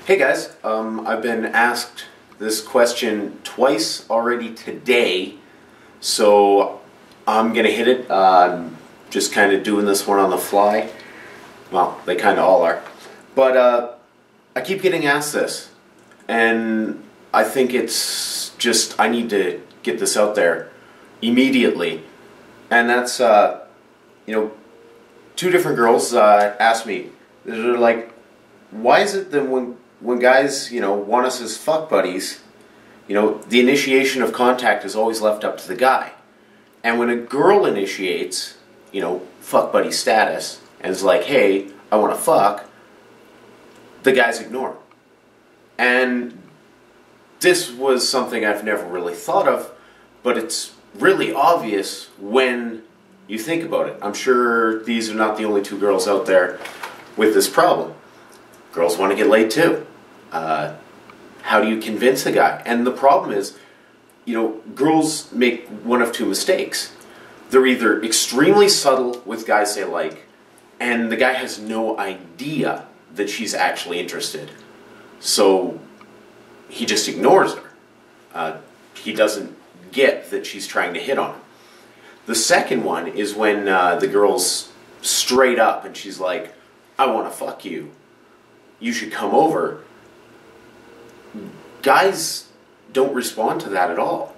Hey guys, I've been asked this question twice already today, so I'm gonna hit it. Just kind of doing this one on the fly. Well, they kind of all are. But I keep getting asked this, and I think it's just, I need to get this out there immediately. And that's, two different girls asked me, they're like, why is it that when guys, want us as fuck buddies, the initiation of contact is always left up to the guy. And when a girl initiates, fuck buddy status, and is like, hey, I want to fuck, the guys ignore. And this was something I've never really thought of, but it's really obvious when you think about it. I'm sure these are not the only two girls out there with this problem. Girls want to get laid too. How do you convince a guy? And the problem is, girls make one of two mistakes. They're either extremely subtle with guys they like, and the guy has no idea that she's actually interested. So he just ignores her. He doesn't get that she's trying to hit on him. The second one is when the girl's straight up and she's like, I want to fuck you. You should come over. Guys don't respond to that at all.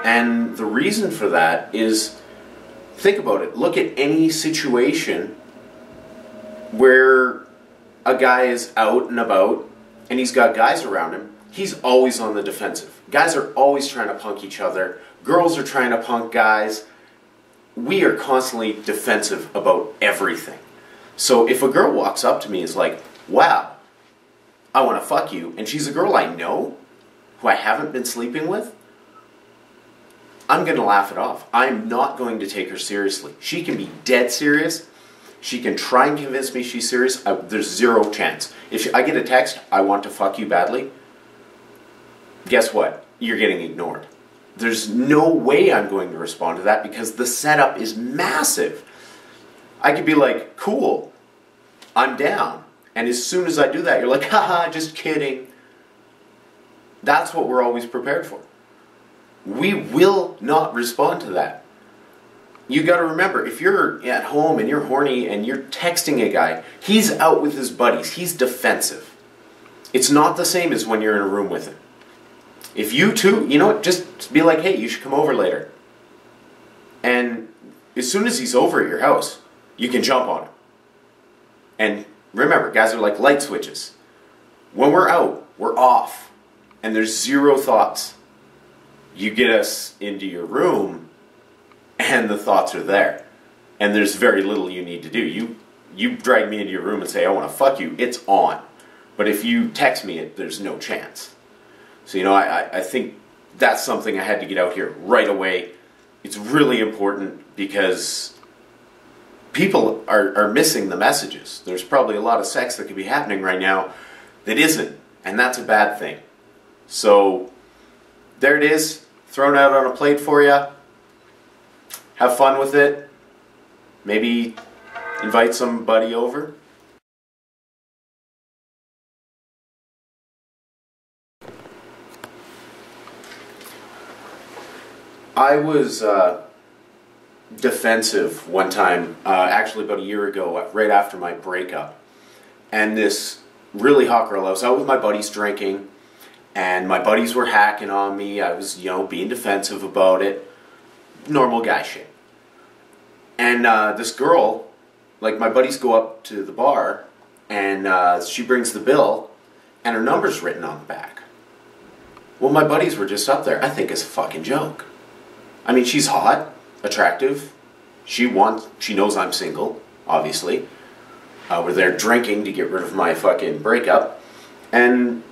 And the reason for that is, think about it. Look at any situation where a guy is out and about and he's got guys around him. He's always on the defensive. Guys are always trying to punk each other. Girls are trying to punk guys. We are constantly defensive about everything. So if a girl walks up to me and is like, wow, I want to fuck you, and she's a girl I know, who I haven't been sleeping with, I'm going to laugh it off. I'm not going to take her seriously. She can be dead serious. She can try and convince me she's serious. There's zero chance. If I get a text, I want to fuck you badly, guess what? You're getting ignored. There's no way I'm going to respond to that because the setup is massive. I could be like, cool, I'm down. And as soon as I do that, you're like, haha, just kidding. That's what we're always prepared for. We will not respond to that. You got to remember, if you're at home and you're horny and you're texting a guy, he's out with his buddies. He's defensive. It's not the same as when you're in a room with him. If you two, just be like, hey, you should come over later. And as soon as he's over at your house, you can jump on him. And remember, guys are like light switches. When we're out, we're off. And there's zero thoughts. You get us into your room, and the thoughts are there. And there's very little you need to do. You drag me into your room and say, I want to fuck you, it's on. But if you text me, there's no chance. So, I think that's something I had to get out here right away. It's really important because people are missing the messages. There's probably a lot of sex that could be happening right now that isn't, and that's a bad thing. So, there it is, thrown out on a plate for you. Have fun with it. Maybe invite somebody over. I was defensive one time, actually about a year ago, right after my breakup. And this really hot girl, I was out with my buddies drinking, and my buddies were hacking on me. I was, being defensive about it. Normal guy shit. And this girl, like, my buddies go up to the bar, and she brings the bill, and her number's written on the back. Well, my buddies were just up there. I think it's a fucking joke. I mean, she's hot, attractive. She knows I'm single, obviously. We're there drinking to get rid of my fucking breakup. And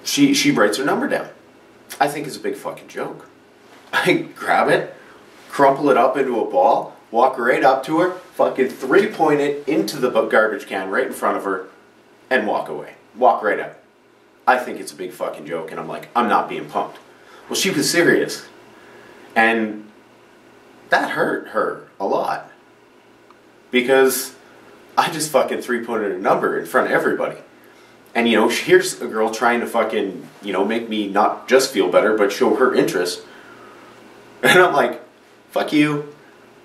she writes her number down. I think it's a big fucking joke. I grab it, crumple it up into a ball, walk right up to her, fucking three-point it into the garbage can right in front of her, and walk away. Walk right out. I think it's a big fucking joke, and I'm like, I'm not being punked. Well, she was serious. And that hurt her a lot. Because I just fucking three-pointed a number in front of everybody. And, you know, here's a girl trying to fucking, you know, make me not just feel better, but show her interest. And I'm like, fuck you.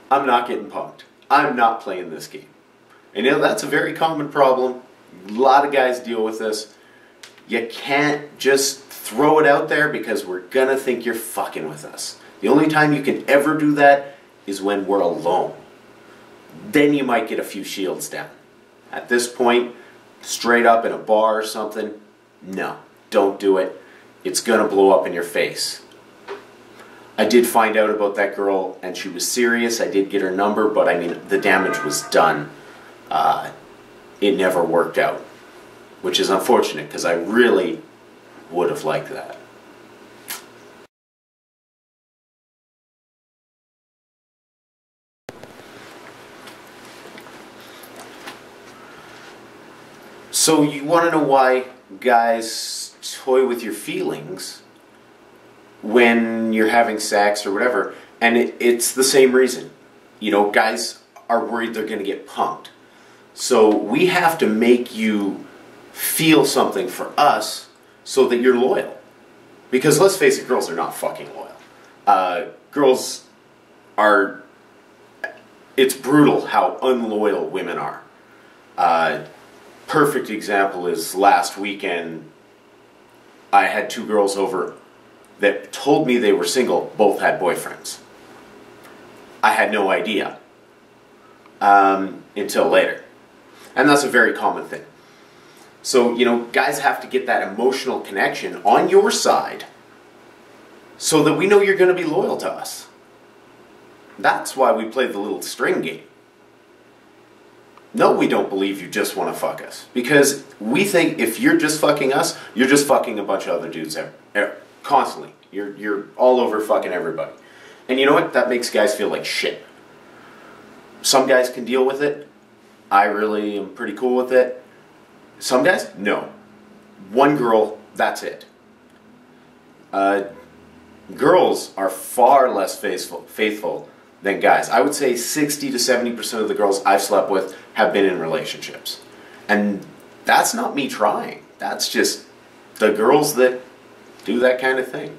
I'm not getting punked. I'm not playing this game. And, you know, that's a very common problem. A lot of guys deal with this. You can't just throw it out there because we're gonna think you're fucking with us. The only time you can ever do that is when we're alone. Then you might get a few shields down. At this point, straight up in a bar or something, no, don't do it. It's gonna blow up in your face. I did find out about that girl and she was serious. I did get her number, but I mean, the damage was done. It never worked out, which is unfortunate because I really would have liked that. So you want to know why guys toy with your feelings when you're having sex or whatever, and it's the same reason. You know, guys are worried they're going to get punked. So we have to make you feel something for us so that you're loyal. Because let's face it, girls are not fucking loyal. Girls are, it's brutal how unloyal women are. Perfect example is last weekend, I had 2 girls over that told me they were single, both had boyfriends. I had no idea until later. And that's a very common thing. So, you know, guys have to get that emotional connection on your side so that we know you're going to be loyal to us. That's why we play the little string game. No, we don't believe you just want to fuck us. Because we think if you're just fucking us, you're just fucking a bunch of other dudes constantly. You're all over fucking everybody. And you know what? That makes guys feel like shit. Some guys can deal with it. I really am pretty cool with it. Some guys, no. One girl, that's it. Girls are far less faithful than guys. I would say 60 to 70% of the girls I've slept with have been in relationships. And that's not me trying. That's just the girls that do that kind of thing.